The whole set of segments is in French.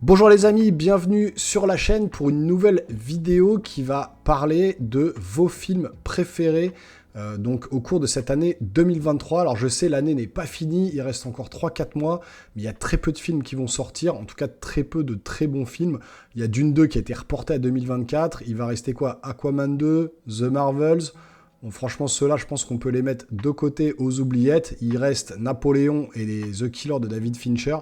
Bonjour les amis, bienvenue sur la chaîne pour une nouvelle vidéo qui va parler de vos films préférés donc au cours de cette année 2023. Alors je sais, l'année n'est pas finie, il reste encore 3-4 mois, mais il y a très peu de films qui vont sortir, en tout cas très peu de très bons films. Il y a Dune 2 qui a été reporté à 2024, il va rester quoi? Aquaman 2, The Marvels. Bon, franchement, ceux-là, je pense qu'on peut les mettre de côté aux oubliettes. Il reste Napoléon et les The Killer de David Fincher.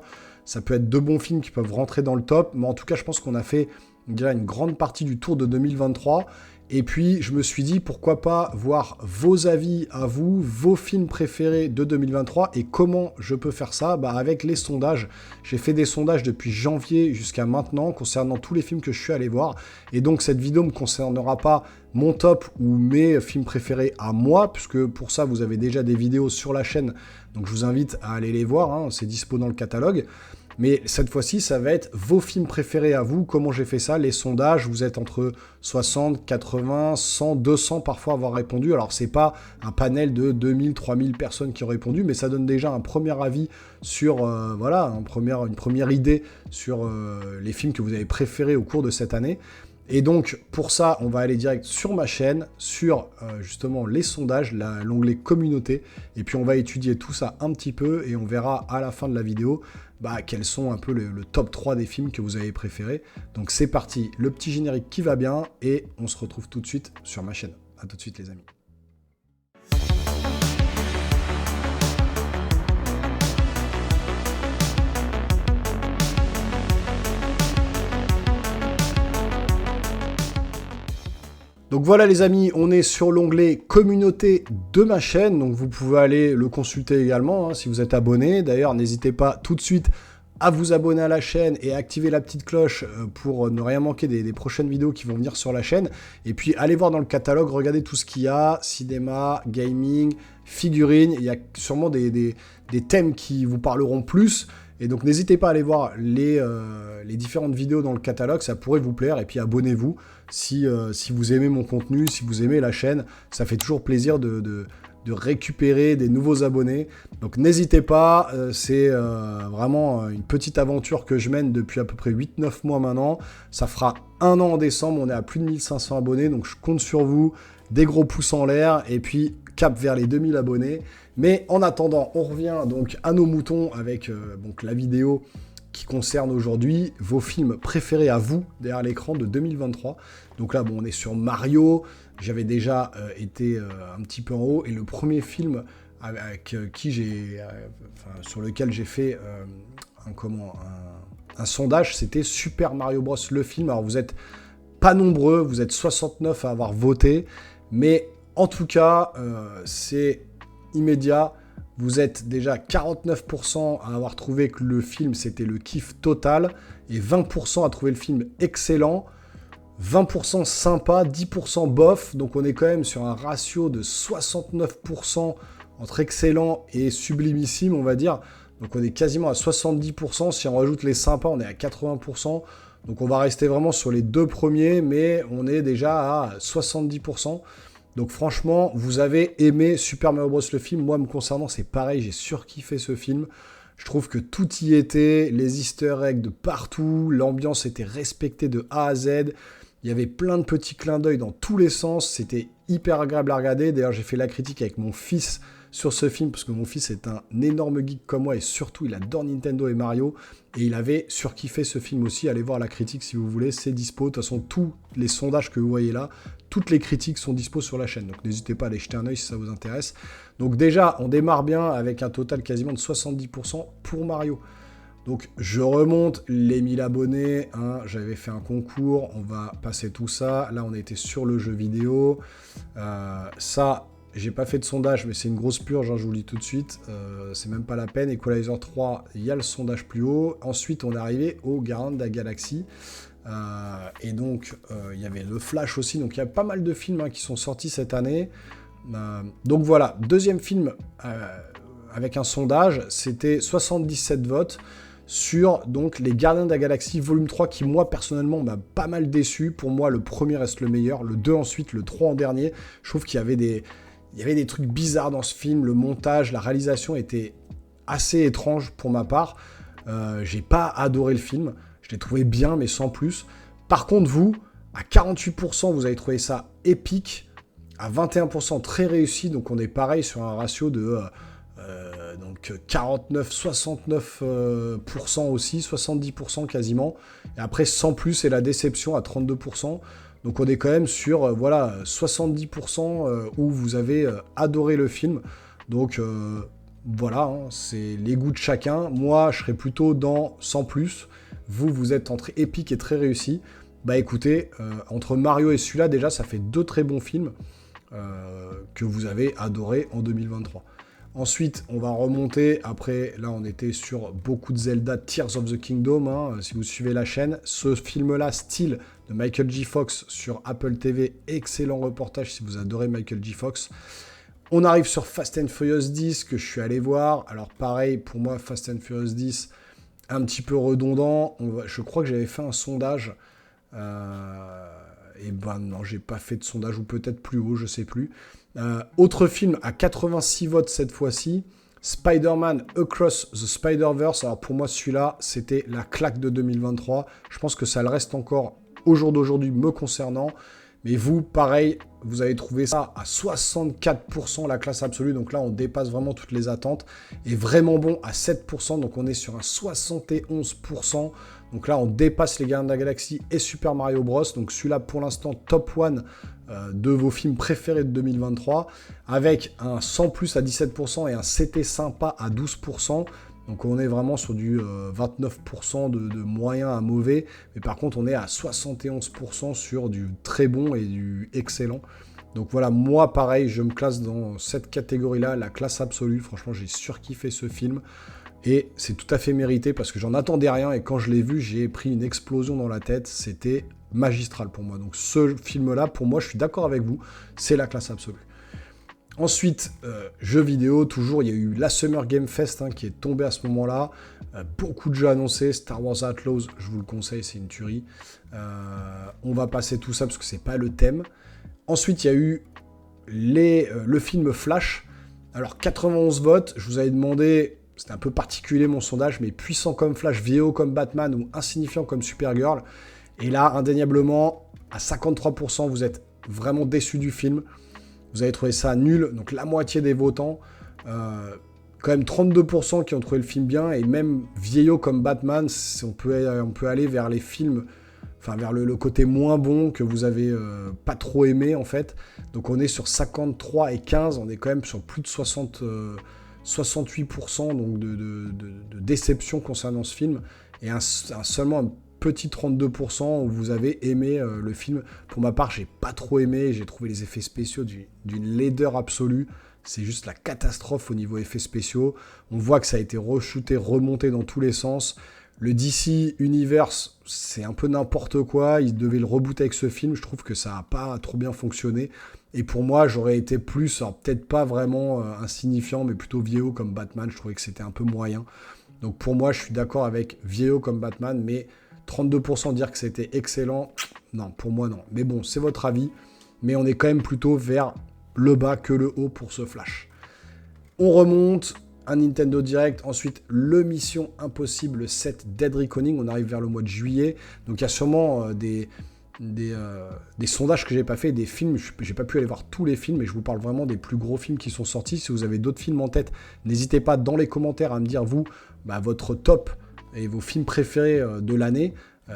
Ça peut être deux bons films qui peuvent rentrer dans le top, mais en tout cas, je pense qu'on a fait déjà une grande partie du tour de 2023. Et puis, je me suis dit, pourquoi pas voir vos avis à vous, vos films préférés de 2023, et comment je peux faire ça? Avec les sondages. J'ai fait des sondages depuis janvier jusqu'à maintenant, concernant tous les films que je suis allé voir, et donc cette vidéo ne concernera pas mon top ou mes films préférés à moi, puisque pour ça, vous avez déjà des vidéos sur la chaîne, donc je vous invite à aller les voir, hein, c'est dispo dans le catalogue. Mais cette fois-ci, ça va être vos films préférés à vous. Comment j'ai fait ça? Les sondages, vous êtes entre 60, 80, 100, 200 parfois avoir répondu. Alors, c'est pas un panel de 2000, 3000 personnes qui ont répondu, mais ça donne déjà un premier avis sur, une première idée sur les films que vous avez préférés au cours de cette année. Et donc, pour ça, on va aller direct sur ma chaîne, sur justement les sondages, l'onglet communauté, et puis on va étudier tout ça un petit peu, et on verra à la fin de la vidéo quels sont un peu le top 3 des films que vous avez préférés. Donc c'est parti, le petit générique qui va bien, et on se retrouve tout de suite sur ma chaîne. A tout de suite les amis. Donc voilà les amis, on est sur l'onglet communauté de ma chaîne, donc vous pouvez aller le consulter également si vous êtes abonné. D'ailleurs, n'hésitez pas tout de suite à vous abonner à la chaîne et à activer la petite cloche pour ne rien manquer des prochaines vidéos qui vont venir sur la chaîne. Et puis allez voir dans le catalogue, regardez tout ce qu'il y a, cinéma, gaming, figurines, il y a sûrement des thèmes qui vous parleront plus. Et donc n'hésitez pas à aller voir les différentes vidéos dans le catalogue, ça pourrait vous plaire. Et puis abonnez-vous si vous aimez mon contenu, si vous aimez la chaîne. Ça fait toujours plaisir de récupérer des nouveaux abonnés. Donc n'hésitez pas, c'est vraiment une petite aventure que je mène depuis à peu près 8-9 mois maintenant. Ça fera 1 an en décembre, on est à plus de 1500 abonnés, donc je compte sur vous. Des gros pouces en l'air, et puis cap vers les 2000 abonnés. Mais en attendant, on revient donc à nos moutons avec la vidéo qui concerne aujourd'hui vos films préférés à vous derrière l'écran de 2023. Donc là, on est sur Mario. J'avais déjà été un petit peu en haut, et le premier film sur lequel j'ai fait un sondage, c'était Super Mario Bros. Le film. Alors vous êtes pas nombreux, vous êtes 69 à avoir voté, mais en tout cas, c'est immédiat. Vous êtes déjà 49% à avoir trouvé que le film, c'était le kiff total, et 20% à trouver le film excellent, 20% sympa, 10% bof. Donc on est quand même sur un ratio de 69% entre excellent et sublimissime, on va dire. Donc on est quasiment à 70%. Si on rajoute les sympas, on est à 80%. Donc on va rester vraiment sur les deux premiers, mais on est déjà à 70%. Donc franchement, vous avez aimé Super Mario Bros. Le film. Moi, me concernant, c'est pareil, j'ai surkiffé ce film. Je trouve que tout y était, les easter eggs de partout, l'ambiance était respectée de A à Z. Il y avait plein de petits clins d'œil dans tous les sens, c'était hyper agréable à regarder. D'ailleurs, j'ai fait la critique avec mon fils sur ce film, parce que mon fils est un énorme geek comme moi, et surtout, il adore Nintendo et Mario, et il avait surkiffé ce film aussi. Allez voir la critique si vous voulez, c'est dispo. De toute façon, tous les sondages que vous voyez là, toutes les critiques sont dispo sur la chaîne, donc n'hésitez pas à aller jeter un œil si ça vous intéresse. Donc déjà, on démarre bien avec un total quasiment de 70% pour Mario. Donc je remonte les 1000 abonnés, j'avais fait un concours, on va passer tout ça. Là, on était sur le jeu vidéo. Ça, j'ai pas fait de sondage, mais c'est une grosse purge, je vous le dis tout de suite. C'est même pas la peine. Equalizer 3, il y a le sondage plus haut. Ensuite, on est arrivé au Garant de la Galaxie. Et donc, il y avait le Flash aussi. Donc, il y a pas mal de films qui sont sortis cette année. Donc voilà, deuxième film avec un sondage, c'était 77 votes sur donc les Gardiens de la Galaxie volume 3, qui moi personnellement m'a pas mal déçu. Pour moi, le premier reste le meilleur, le 2 ensuite, le 3 en dernier. Je trouve qu'il y avait des trucs bizarres dans ce film, le montage, la réalisation était assez étrange pour ma part. J'ai pas adoré le film. Je l'ai trouvé bien, mais sans plus. Par contre, vous, à 48%, vous avez trouvé ça épique. À 21%, très réussi. Donc, on est pareil sur un ratio de 49-69% aussi, 70% quasiment. Et après, sans plus, et la déception à 32%. Donc, on est quand même sur 70% où vous avez adoré le film. Donc, voilà, hein, c'est les goûts de chacun. Moi, je serais plutôt dans sans plus. Vous, vous êtes entre épique et très réussi. Bah écoutez, entre Mario et celui-là, déjà, ça fait 2 très bons films que vous avez adorés en 2023. Ensuite, on va remonter. Après, là, on était sur beaucoup de Zelda, Tears of the Kingdom, hein, si vous suivez la chaîne. Ce film-là, style de Michael J. Fox sur Apple TV. Excellent reportage si vous adorez Michael J. Fox. On arrive sur Fast and Furious 10, que je suis allé voir. Alors, pareil, pour moi, Fast and Furious 10, un petit peu redondant. Je crois que j'avais fait un sondage. Et ben non, j'ai pas fait de sondage, ou peut-être plus haut, je sais plus. Autre film à 86 votes cette fois-ci, Spider-Man Across the Spider-Verse. Alors pour moi, celui-là, c'était la claque de 2023. Je pense que ça le reste encore au jour d'aujourd'hui me concernant. Mais vous, pareil, vous avez trouvé ça à 64% la classe absolue. Donc là, on dépasse vraiment toutes les attentes. Et vraiment bon à 7%. Donc on est sur un 71%. Donc là, on dépasse les Gardiens de la Galaxie et Super Mario Bros. Donc celui-là, pour l'instant, top 1 de vos films préférés de 2023. Avec un 100 plus à 17% et un C'était sympa à 12%. Donc on est vraiment sur du 29% de moyen à mauvais. Mais par contre, on est à 71% sur du très bon et du excellent. Donc voilà, moi pareil, je me classe dans cette catégorie-là, la classe absolue. Franchement, j'ai surkiffé ce film. Et c'est tout à fait mérité parce que j'en attendais rien. Et quand je l'ai vu, j'ai pris une explosion dans la tête. C'était magistral pour moi. Donc ce film-là, pour moi, je suis d'accord avec vous. C'est la classe absolue. Ensuite, jeux vidéo, toujours, il y a eu la Summer Game Fest hein, qui est tombée à ce moment-là. Beaucoup de jeux annoncés. Star Wars Outlaws, je vous le conseille, c'est une tuerie. On va passer tout ça parce que c'est pas le thème. Ensuite, il y a eu le film Flash. Alors, 91 votes. Je vous avais demandé, c'était un peu particulier mon sondage, mais puissant comme Flash, vieillot comme Batman ou insignifiant comme Supergirl. Et là, indéniablement, à 53%, vous êtes vraiment déçus du film. Vous avez trouvé ça nul, donc la moitié des votants. Quand même 32% qui ont trouvé le film bien, et même vieillot comme Batman, on peut aller vers les films, enfin vers le côté moins bon que vous avez pas trop aimé en fait. Donc on est sur 53 et 15, on est quand même sur plus de 68% donc de déception concernant ce film, et seulement un petit 32% où vous avez aimé le film. Pour ma part, j'ai pas trop aimé, j'ai trouvé les effets spéciaux d'une laideur absolue. C'est juste la catastrophe au niveau effets spéciaux. On voit que ça a été re-shooté, remonté dans tous les sens. Le DC Universe, c'est un peu n'importe quoi. Ils devaient le rebooter avec ce film. Je trouve que ça n'a pas trop bien fonctionné. Et pour moi, j'aurais été plus, alors peut-être pas vraiment insignifiant, mais plutôt vieillot comme Batman. Je trouvais que c'était un peu moyen. Donc pour moi, je suis d'accord avec vieillot comme Batman, mais 32% dire que c'était excellent, non, pour moi non. Mais bon, c'est votre avis, mais on est quand même plutôt vers le bas que le haut pour ce Flash. On remonte, un Nintendo Direct, ensuite le Mission Impossible 7 Dead Reckoning, on arrive vers le mois de juillet, donc il y a sûrement des sondages que j'ai pas fait, des films, j'ai pas pu aller voir tous les films, mais je vous parle vraiment des plus gros films qui sont sortis. Si vous avez d'autres films en tête, n'hésitez pas dans les commentaires à me dire vous, votre top et vos films préférés de l'année,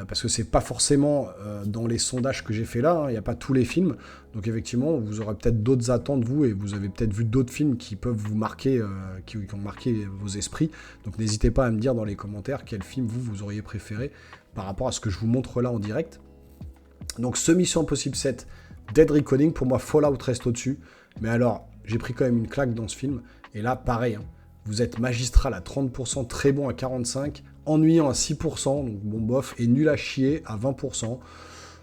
parce que c'est pas forcément dans les sondages que j'ai fait là, il n'y a pas tous les films, donc effectivement vous aurez peut-être d'autres attentes vous, et vous avez peut-être vu d'autres films qui peuvent vous marquer, qui ont marqué vos esprits, donc n'hésitez pas à me dire dans les commentaires quel film vous auriez préféré par rapport à ce que je vous montre là en direct. Donc ce Mission Impossible 7 Dead Reckoning, pour moi Fallout reste au-dessus, mais alors j'ai pris quand même une claque dans ce film, et là pareil, hein, vous êtes magistral à 30%, très bon à 45%, ennuyant à 6%, donc bon bof, et nul à chier à 20%.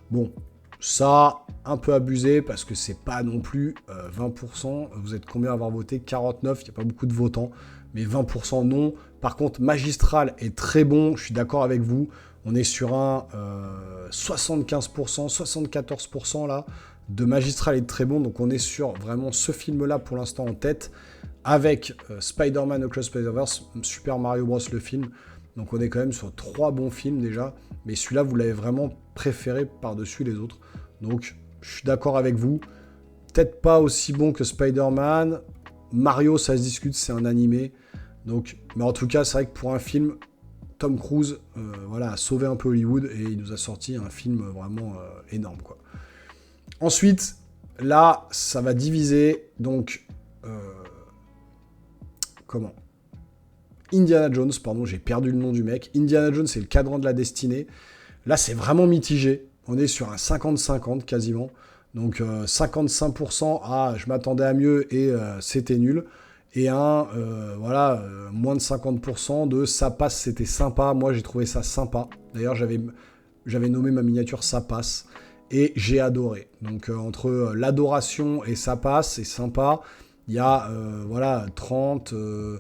Bon, ça, un peu abusé, parce que c'est pas non plus 20%. Vous êtes combien à avoir voté? 49, il n'y a pas beaucoup de votants, mais 20% non. Par contre, magistral est très bon, je suis d'accord avec vous. On est sur un 75%, 74% là, de magistral est très bon, donc on est sur vraiment ce film-là pour l'instant en tête, avec Spider-Man Across the Spider-Verse, Super Mario Bros. Le film. Donc on est quand même sur 3 bons films déjà. Mais celui-là, vous l'avez vraiment préféré par-dessus les autres. Donc je suis d'accord avec vous. Peut-être pas aussi bon que Spider-Man. Mario, ça se discute, c'est un animé. Donc, mais en tout cas, c'est vrai que pour un film, Tom Cruise a sauvé un peu Hollywood et il nous a sorti un film vraiment énorme, quoi. Ensuite, là, ça va diviser. Donc, Indiana Jones, pardon, j'ai perdu le nom du mec. Indiana Jones, c'est le cadran de la destinée. Là, c'est vraiment mitigé. On est sur un 50-50 quasiment. Donc 55%, je m'attendais à mieux et c'était nul. Et moins de 50% de ça passe, c'était sympa. Moi, j'ai trouvé ça sympa. D'ailleurs, j'avais nommé ma miniature ça passe. Et j'ai adoré. Donc entre l'adoration et ça passe, c'est sympa. Il y a 30, il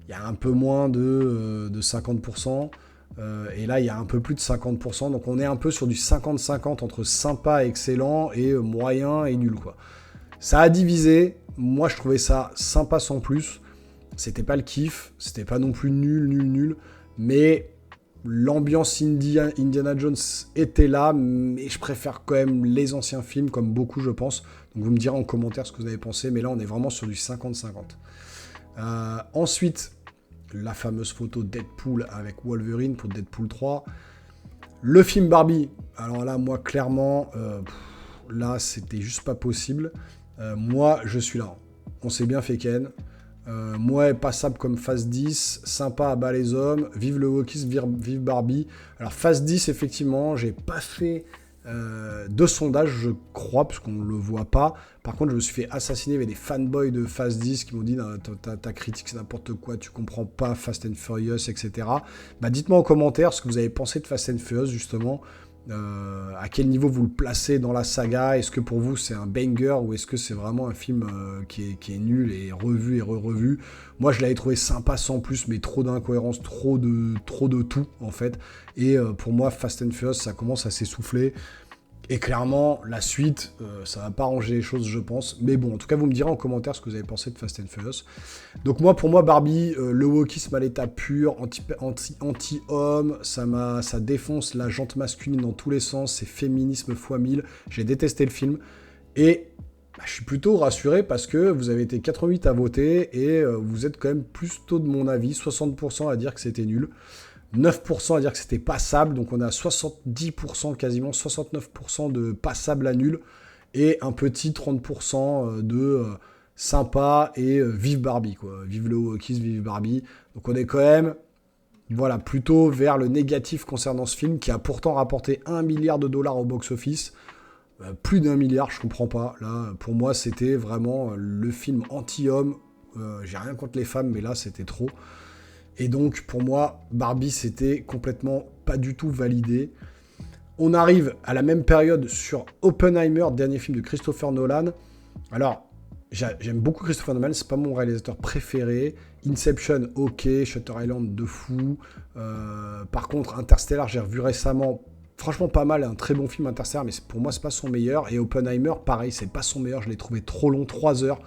y a un peu moins de 50%. Et là, il y a un peu plus de 50%. Donc, on est un peu sur du 50-50 entre sympa et excellent et moyen et nul, quoi. Ça a divisé. Moi, je trouvais ça sympa sans plus. C'était pas le kiff. C'était pas non plus nul. Mais l'ambiance Indiana Jones était là. Mais je préfère quand même les anciens films, comme beaucoup, je pense. Donc, vous me direz en commentaire ce que vous avez pensé. Mais là, on est vraiment sur du 50-50. Ensuite, la fameuse photo Deadpool avec Wolverine pour Deadpool 3. Le film Barbie, alors là, moi, clairement, là, c'était juste pas possible. Moi, je suis là. On s'est bien fait ken. Moi, passable comme phase 10, sympa à bas les hommes, vive le wokisme, vive Barbie. Alors, phase 10, effectivement, j'ai pas fait de sondage, je crois, parce qu'on ne le voit pas. Par contre, je me suis fait assassiner avec des fanboys de Phase 10 qui m'ont dit ta critique c'est n'importe quoi, tu comprends pas Fast and Furious, etc. Bah, dites-moi en commentaire ce que vous avez pensé de Fast and Furious, justement. À quel niveau vous le placez dans la saga? Est-ce que pour vous c'est un banger ou est-ce que c'est vraiment un film qui est nul et revu et re-revu? Moi je l'avais trouvé sympa sans plus, mais trop d'incohérences, trop de tout en fait. Et pour moi Fast and Furious ça commence à s'essouffler. Et clairement, la suite, ça va pas ranger les choses, je pense. Mais bon, en tout cas, vous me direz en commentaire ce que vous avez pensé de Fast and Furious. Donc pour moi, Barbie, le wokisme à l'état pur, anti-homme, ça défonce la jante masculine dans tous les sens, c'est féminisme fois 1000. J'ai détesté le film. Et je suis plutôt rassuré parce que vous avez été 88 à voter et vous êtes quand même plutôt de mon avis, 60% à dire que c'était nul. 9% à dire que c'était passable, donc on a 70%, quasiment 69% de passable à nul, et un petit 30% de sympa et vive Barbie, quoi. Vive le wokisme, vive Barbie. Donc on est quand même, plutôt vers le négatif concernant ce film, qui a pourtant rapporté 1 milliard de dollars au box-office. Plus d'1 milliard, je comprends pas. Là, pour moi, c'était vraiment le film anti-homme. J'ai rien contre les femmes, mais là, c'était trop. Et donc, pour moi, Barbie, c'était complètement pas du tout validé. On arrive à la même période sur Oppenheimer, dernier film de Christopher Nolan. Alors, j'aime beaucoup Christopher Nolan, c'est pas mon réalisateur préféré. Inception, ok. Shutter Island, de fou. Par contre, Interstellar, j'ai revu récemment. Franchement, pas mal, un très bon film Interstellar, mais pour moi, c'est pas son meilleur. Et Oppenheimer, pareil, c'est pas son meilleur. Je l'ai trouvé trop long, 3 heures.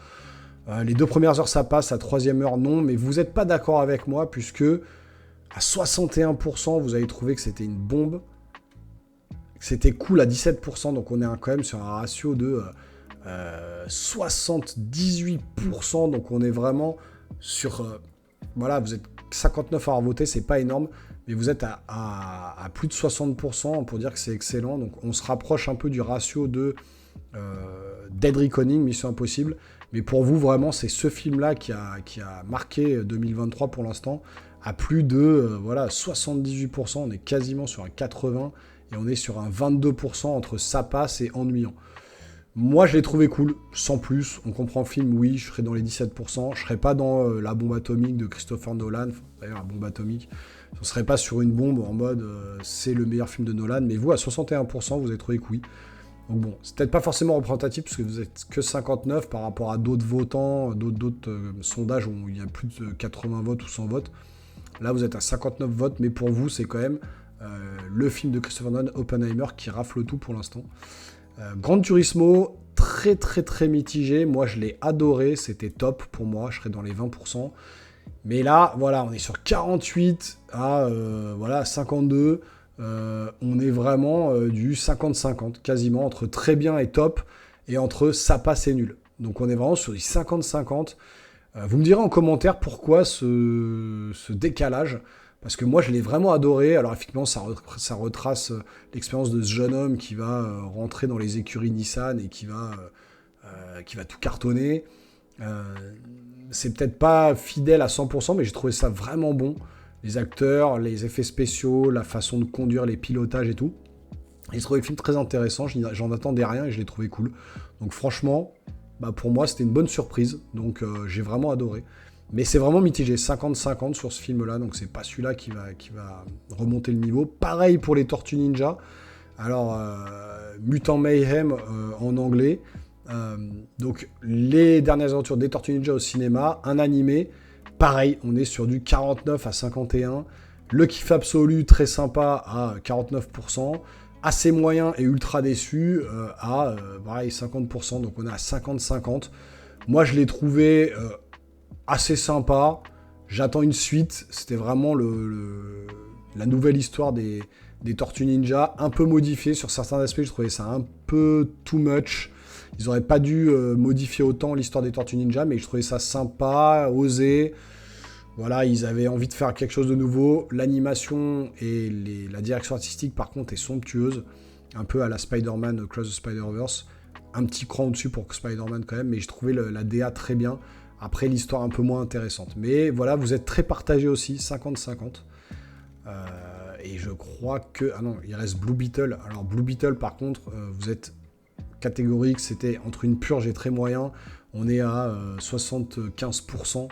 Les 2 premières heures, ça passe. La 3e heure, non. Mais vous n'êtes pas d'accord avec moi, puisque à 61%, vous avez trouvé que c'était une bombe. C'était cool à 17%. Donc, on est quand même sur un ratio de 78%. Donc, on est vraiment sur... vous êtes 59 à avoir voté. C'est pas énorme. Mais vous êtes à plus de 60% pour dire que c'est excellent. Donc, on se rapproche un peu du ratio de Dead Reckoning, Mission Impossible. Mais pour vous, vraiment, c'est ce film-là qui a marqué 2023 pour l'instant, à plus de 78%. On est quasiment sur un 80% et on est sur un 22% entre ça passe et ennuyant. Moi, je l'ai trouvé cool, sans plus. On comprend le film, oui, je serais dans les 17%. Je serais pas dans la bombe atomique de Christopher Nolan. D'ailleurs, la bombe atomique, on serait pas sur une bombe en mode c'est le meilleur film de Nolan. Mais vous, à 61%, vous avez trouvé que oui. Donc bon, c'est peut-être pas forcément représentatif parce que vous êtes que 59 par rapport à d'autres votants, d'autres sondages où il y a plus de 80 votes ou 100 votes. Là, vous êtes à 59 votes, mais pour vous, c'est quand même le film de Christopher Nolan, Oppenheimer, qui rafle tout pour l'instant. Gran Turismo, très très très mitigé. Moi, je l'ai adoré, c'était top pour moi, je serais dans les 20%. Mais là, voilà, on est sur 48 à voilà, 52. On est vraiment du 50-50, quasiment, entre très bien et top, et entre ça passe et nul. Donc on est vraiment sur du 50-50. Vous me direz en commentaire pourquoi ce décalage. Parce que moi, je l'ai vraiment adoré. Alors, effectivement, ça retrace l'expérience de ce jeune homme qui va rentrer dans les écuries Nissan et qui va tout cartonner. Euh, c'est peut-être pas fidèle à 100%, mais j'ai trouvé ça vraiment bon. Les acteurs, les effets spéciaux, la façon de conduire, les pilotages et tout. J'ai trouvé le film très intéressant, j'en attendais rien et je l'ai trouvé cool. Donc franchement, bah pour moi c'était une bonne surprise, donc j'ai vraiment adoré. Mais c'est vraiment mitigé, 50-50 sur ce film-là, donc c'est pas celui-là qui va remonter le niveau. Pareil pour les Tortues Ninja. Alors, Mutant Mayhem en anglais. Euh, donc les dernières aventures des Tortues Ninja au cinéma, un animé. Pareil, on est sur du 49 à 51. Le kiff absolu, très sympa, à 49%. Assez moyen et ultra déçu à pareil, 50%. Donc on est à 50-50. Moi, je l'ai trouvé assez sympa. J'attends une suite. C'était vraiment la nouvelle histoire des Tortues Ninja. Un peu modifiée sur certains aspects. Je trouvais ça un peu too much. Ils n'auraient pas dû modifier autant l'histoire des Tortues Ninja, mais je trouvais ça sympa, osé. Voilà, ils avaient envie de faire quelque chose de nouveau. L'animation et la direction artistique, par contre, est somptueuse. Un peu à la Spider-Man Cross the Spider-Verse. Un petit cran au-dessus pour Spider-Man quand même, mais je trouvais la DA très bien. Après, l'histoire un peu moins intéressante. Mais voilà, vous êtes très partagé aussi, 50-50. Et je crois que... Ah non, il reste Blue Beetle. Alors, Blue Beetle, par contre, vous êtes catégorique. C'était entre une purge et très moyen. On est à 75%.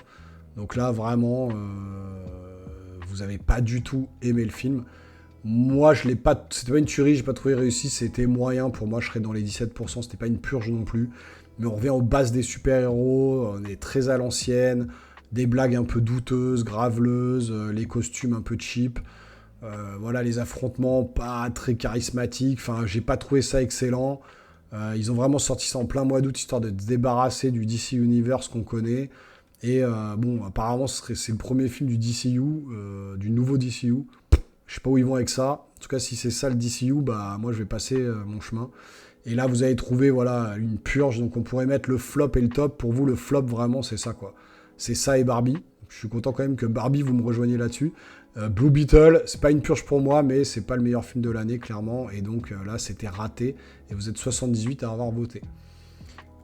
Donc là, vraiment, vous n'avez pas du tout aimé le film. Moi, je l'ai pas. C'était pas une tuerie, j'ai pas trouvé réussi. C'était moyen. Pour moi, je serais dans les 17%. C'était pas une purge non plus. Mais on revient aux bases des super-héros. On est très à l'ancienne. Des blagues un peu douteuses, graveleuses. Les costumes un peu cheap. Voilà, les affrontements pas très charismatiques. Enfin, j'ai pas trouvé ça excellent. Ils ont vraiment sorti ça en plein mois d'août, histoire de se débarrasser du DC Universe qu'on connaît. Et bon, apparemment, c'est le premier film du DCU, du nouveau DCU. Je sais pas où ils vont avec ça. En tout cas, si c'est ça le DCU, bah moi je vais passer mon chemin. Et là, vous avez trouvé voilà une purge, donc on pourrait mettre le flop et le top. Pour vous, le flop vraiment, c'est ça quoi. C'est ça et Barbie. Je suis content quand même que Barbie vous me rejoigniez là-dessus. Blue Beetle, c'est pas une purge pour moi, mais c'est pas le meilleur film de l'année clairement. Et donc là, c'était raté. Et vous êtes 78 à avoir voté.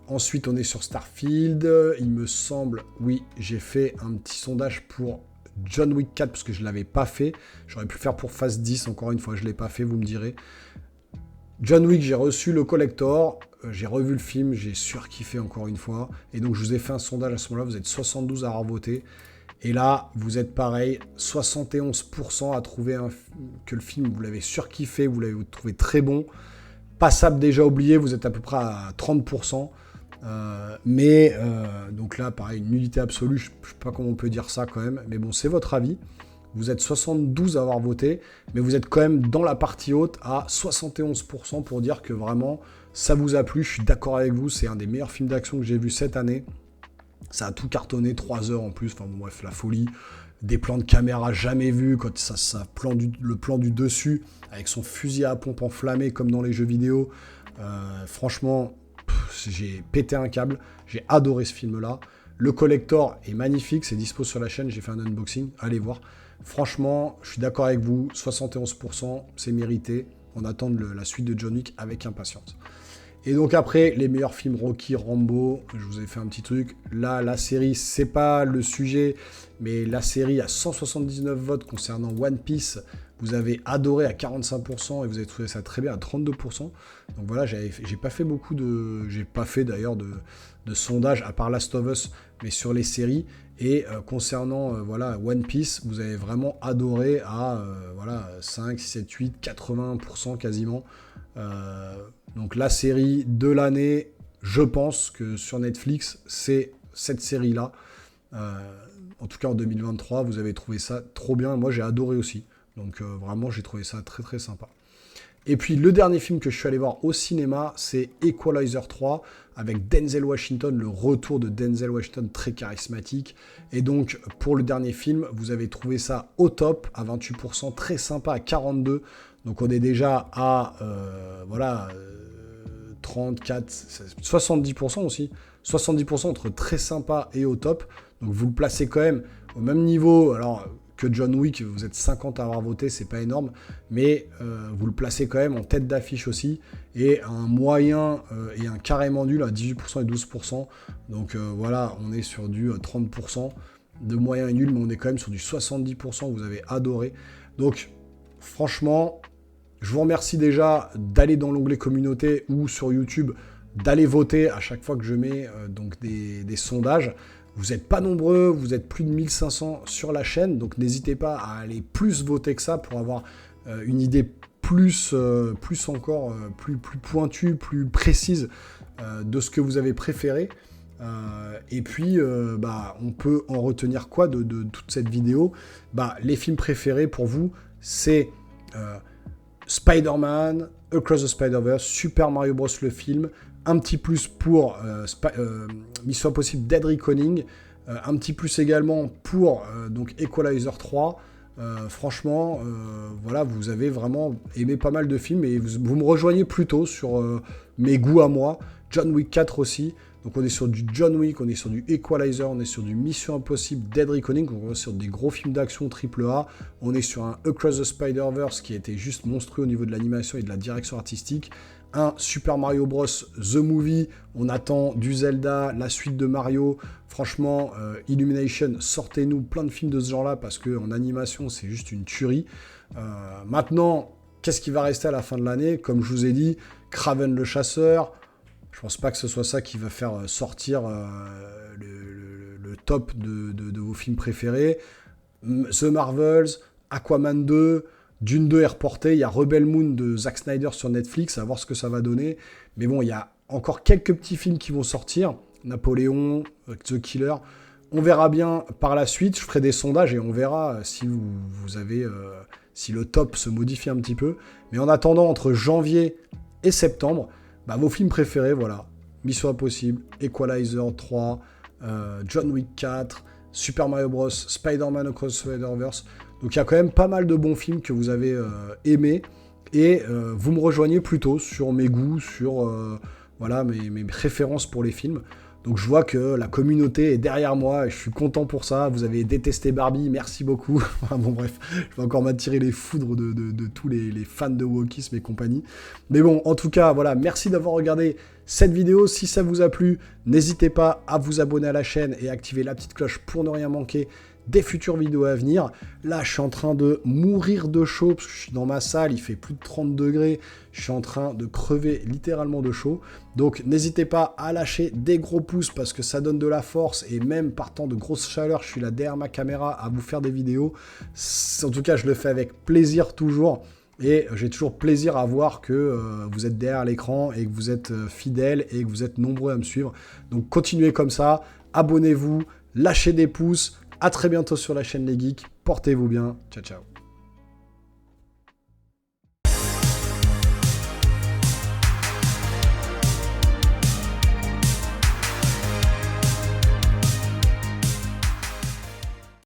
Ensuite, on est sur Starfield. Il me semble, oui, j'ai fait un petit sondage pour John Wick 4 parce que je ne l'avais pas fait. J'aurais pu le faire pour Phase 10, encore une fois, je ne l'ai pas fait, vous me direz. John Wick, j'ai reçu le collector, j'ai revu le film, j'ai surkiffé encore une fois. Et donc, je vous ai fait un sondage à ce moment-là, vous êtes 72 à avoir voté. Et là, vous êtes pareil, 71% à trouver que le film, vous l'avez surkiffé, vous l'avez trouvé très bon. Passable déjà oublié, vous êtes à peu près à 30%. Donc là, pareil, une nullité absolue, je ne sais pas comment on peut dire ça quand même, mais bon, c'est votre avis. Vous êtes 72 à avoir voté, mais vous êtes quand même dans la partie haute à 71% pour dire que vraiment, ça vous a plu. Je suis d'accord avec vous, c'est un des meilleurs films d'action que j'ai vu cette année. Ça a tout cartonné, 3 heures en plus, enfin bon, bref, la folie. Des plans de caméra jamais vus, quand le plan du dessus, avec son fusil à pompe enflammé comme dans les jeux vidéo. Franchement, j'ai pété un câble, j'ai adoré ce film-là. Le collector est magnifique, c'est dispo sur la chaîne, j'ai fait un unboxing, allez voir. Franchement, je suis d'accord avec vous, 71%, c'est mérité. On attend la suite de John Wick avec impatience. Et donc après, les meilleurs films Rocky, Rambo, je vous ai fait un petit truc. Là, la série, c'est pas le sujet, mais la série a 179 votes concernant One Piece. Vous avez adoré à 45% et vous avez trouvé ça très bien à 32%. Donc voilà, j'ai pas fait j'ai pas fait d'ailleurs de sondage à part Last of Us, mais sur les séries. Et concernant voilà, One Piece, vous avez vraiment adoré à voilà, 5, 7, 8, 80% quasiment. Donc la série de l'année, je pense que sur Netflix, c'est cette série-là. En tout cas en 2023, vous avez trouvé ça trop bien. Moi j'ai adoré aussi. Donc vraiment j'ai trouvé ça très très sympa. Et puis le dernier film que je suis allé voir au cinéma, c'est Equalizer 3, avec Denzel Washington, le retour de Denzel Washington très charismatique. Et donc pour le dernier film, vous avez trouvé ça au top, à 28%, très sympa à 42%. Donc on est déjà à 34, 70% aussi. 70% entre très sympa et au top. Donc vous le placez quand même au même niveau. Alors que John Wick, vous êtes 50 à avoir voté, c'est pas énorme, mais vous le placez quand même en tête d'affiche aussi, et un moyen et un carrément nul à 18% et 12%. Donc voilà, on est sur du 30% de moyen et nul, mais on est quand même sur du 70%, vous avez adoré. Donc franchement, je vous remercie déjà d'aller dans l'onglet communauté ou sur YouTube, d'aller voter à chaque fois que je mets donc des sondages. Vous n'êtes pas nombreux, vous êtes plus de 1500 sur la chaîne, donc n'hésitez pas à aller plus voter que ça pour avoir une idée plus pointue, plus précise de ce que vous avez préféré. Et puis, on peut en retenir quoi de toute cette vidéo? Les films préférés pour vous, c'est Spider-Man, Across the Spider-Verse, Super Mario Bros. Le film, un petit plus pour Mission Impossible Dead Reckoning, un petit plus également pour donc Equalizer 3. Franchement, voilà, vous avez vraiment aimé pas mal de films et vous me rejoignez plutôt sur mes goûts à moi. John Wick 4 aussi. Donc on est sur du John Wick, on est sur du Equalizer, on est sur du Mission Impossible Dead Reckoning, donc on est sur des gros films d'action AAA. On est sur un Across the Spider-Verse qui a été juste monstrueux au niveau de l'animation et de la direction artistique. Un Super Mario Bros. The Movie, on attend du Zelda, la suite de Mario. Franchement, Illumination, sortez-nous plein de films de ce genre-là parce qu'en animation, c'est juste une tuerie. Maintenant, qu'est-ce qui va rester à la fin de l'année? Comme je vous ai dit, Kraven le Chasseur. Je pense pas que ce soit ça qui va faire sortir le top de vos films préférés. The Marvels, Aquaman 2, Dune 2 est reporté. Il y a Rebel Moon de Zack Snyder sur Netflix, à voir ce que ça va donner. Mais bon, il y a encore quelques petits films qui vont sortir. Napoléon, The Killer. On verra bien par la suite. Je ferai des sondages et on verra si vous avez... si le top se modifie un petit peu. Mais en attendant, entre janvier et septembre... vos films préférés, voilà. Mission Impossible, Equalizer 3, John Wick 4, Super Mario Bros, Spider-Man Across the Spider-Verse. Donc il y a quand même pas mal de bons films que vous avez aimés. Et vous me rejoignez plutôt sur mes goûts, sur mes références pour les films. Donc je vois que la communauté est derrière moi et je suis content pour ça. Vous avez détesté Barbie, merci beaucoup. Bon bref, je vais encore m'attirer les foudres de tous les fans de wokisme et compagnie. Mais bon, en tout cas, voilà, merci d'avoir regardé cette vidéo. Si ça vous a plu, n'hésitez pas à vous abonner à la chaîne et activer la petite cloche pour ne rien manquer des futures vidéos à venir. Là, je suis en train de mourir de chaud parce que je suis dans ma salle, il fait plus de 30 degrés. Je suis en train de crever littéralement de chaud. Donc, n'hésitez pas à lâcher des gros pouces parce que ça donne de la force. Et même partant de grosses chaleurs, je suis là derrière ma caméra à vous faire des vidéos. En tout cas, je le fais avec plaisir toujours. Et j'ai toujours plaisir à voir que vous êtes derrière l'écran et que vous êtes fidèles et que vous êtes nombreux à me suivre. Donc, continuez comme ça. Abonnez-vous, lâchez des pouces. À très bientôt sur la chaîne Les Geeks. Portez-vous bien. Ciao, ciao.